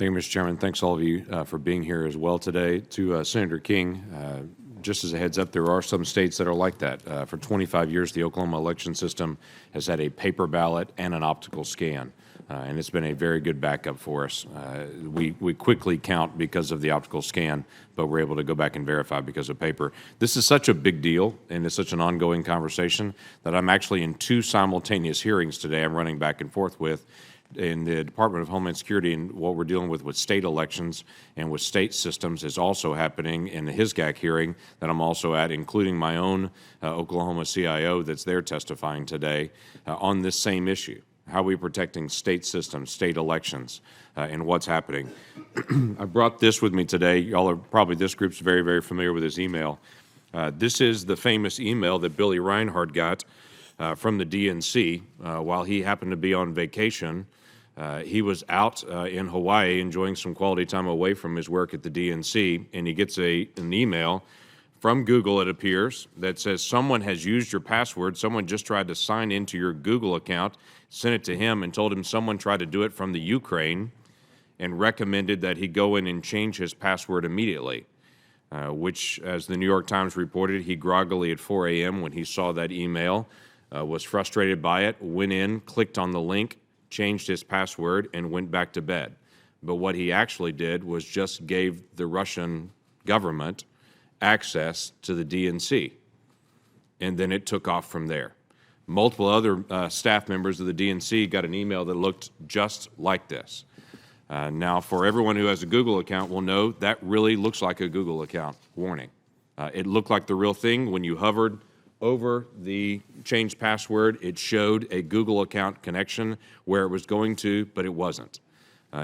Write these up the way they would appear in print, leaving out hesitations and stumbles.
Thank you, Mr. Chairman. Thanks all of you for being here as well today. To Senator King, just as a heads up, there are some states that are like that. For 25 years, the Oklahoma election system has had a paper ballot and an optical scan, and it's been a very good backup for us. We quickly count because of the optical scan, but we're able to go back and verify because of paper. This is such a big deal, and it's such an ongoing conversation that I'm actually in 2 simultaneous hearings today I'm running back and forth with in the Department of Homeland Security, and what we're dealing with state elections and with state systems is also happening in the HISGAC hearing that I'm also at, including my own Oklahoma CIO that's there testifying today on this same issue. How are we protecting state systems, state elections, and what's happening? I brought this with me today. Y'all are probably, this group's very, very familiar with this email. This is the famous email that Billy Reinhardt got from the DNC while he happened to be on vacation. He was out in Hawaii enjoying some quality time away from his work at the DNC, and he gets an email from Google, it appears, that says someone has used your password. Someone just tried to sign into your Google account, sent it to him, and told him someone tried to do it from the Ukraine and recommended that he go in and change his password immediately, which, as the New York Times reported, he groggily at 4 a.m. when he saw that email, was frustrated by it, went in, clicked on the link, changed his password, and went back to bed. But what he actually did was just gave the Russian government access to the DNC, and then it took off from there. Multiple other staff members of the DNC got an email that looked just like this. Now, for everyone who has a Google account will know that really looks like a Google account. Warning. It looked like the real thing. When you hovered over the changed password, it showed a Google account connection where it was going to, but it wasn't.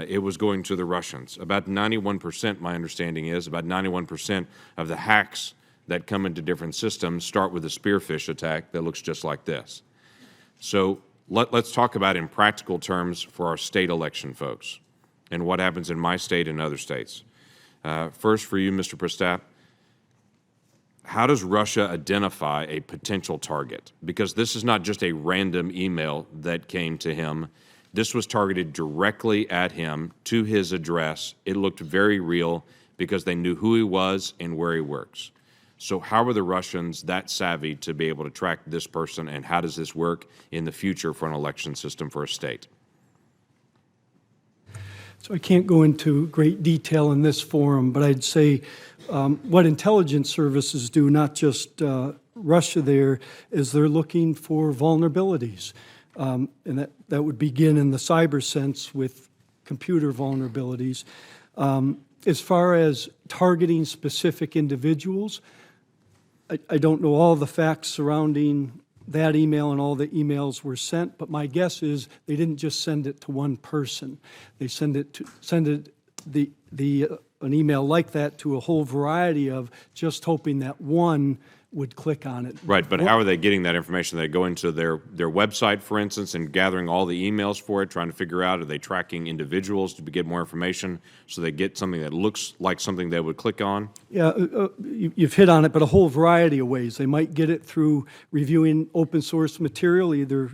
It was going to the Russians. About 91%, my understanding is, about 91% of the hacks that come into different systems start with a spearfish attack that looks just like this. So let's talk about in practical terms for our state election folks and what happens in my state and other states. First, for you, Mr. Prestap, how does Russia identify a potential target? Because this is not just a random email that came to him. This was targeted directly at him, to his address. It looked very real because they knew who he was and where he works. So how are the Russians that savvy to be able to track this person, and how does this work in the future for an election system for a state? So I can't go into great detail in this forum, but I'd say what intelligence services do, not just Russia there, is they're looking for vulnerabilities. And that would begin in the cyber sense with computer vulnerabilities. As far as targeting specific individuals, I don't know all the facts surrounding that email and all the emails were sent, but my guess is they didn't just send it to one person. They send an email like that to a whole variety of, just hoping that one would click on it. Right, but how are they getting that information? They go into their website, for instance, and gathering all the emails for it, trying to figure out, are they tracking individuals to get more information so they get something that looks like something they would click on? Yeah, you've hit on it, but a whole variety of ways. They might get it through reviewing open source material, either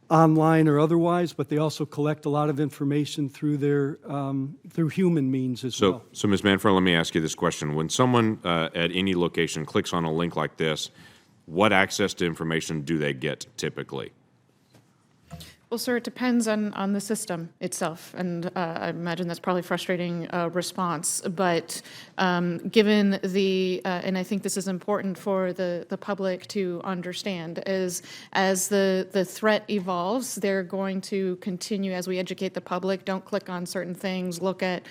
online or otherwise, but they also collect a lot of information through their through human means as well. So, Ms. Manfred, let me ask you this question. When someone at any location clicks on a link like this, what access to information do they get typically? Well, sir, it depends on the system itself, and I imagine that's probably a frustrating response. But given the, and I think this is important for the public to understand, as the threat evolves, they're going to continue, as we educate the public, don't click on certain things, look at,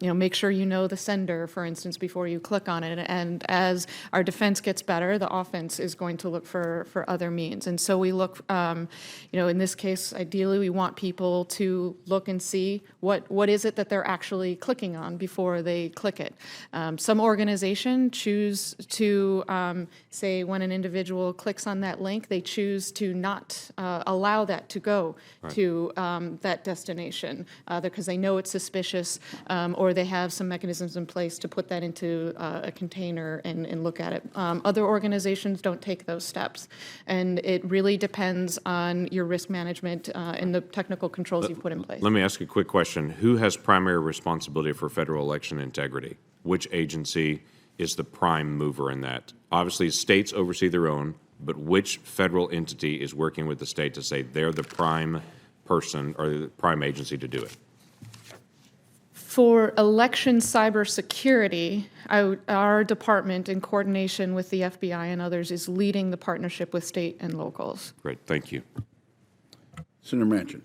make sure you know the sender, for instance, before you click on it. And as our defense gets better, the offense is going to look for other means. And so we look, in this case, ideally, we want people to look and see what is it that they're actually clicking on before they click it. Some organizations choose to say when an individual clicks on that link, they choose to not allow that to go to that destination because they know it's suspicious, or they have some mechanisms in place to put that into a container and look at it. Other organizations don't take those steps, and it really depends on your risk management management and the technical controls you've put in place. Let me ask a quick question. Who has primary responsibility for federal election integrity? Which agency is the prime mover in that? Obviously, states oversee their own, but which federal entity is working with the state to say they're the prime person or the prime agency to do it? For election cybersecurity, our department, in coordination with the FBI and others, is leading the partnership with state and locals. Great, thank you. Senator Manchin.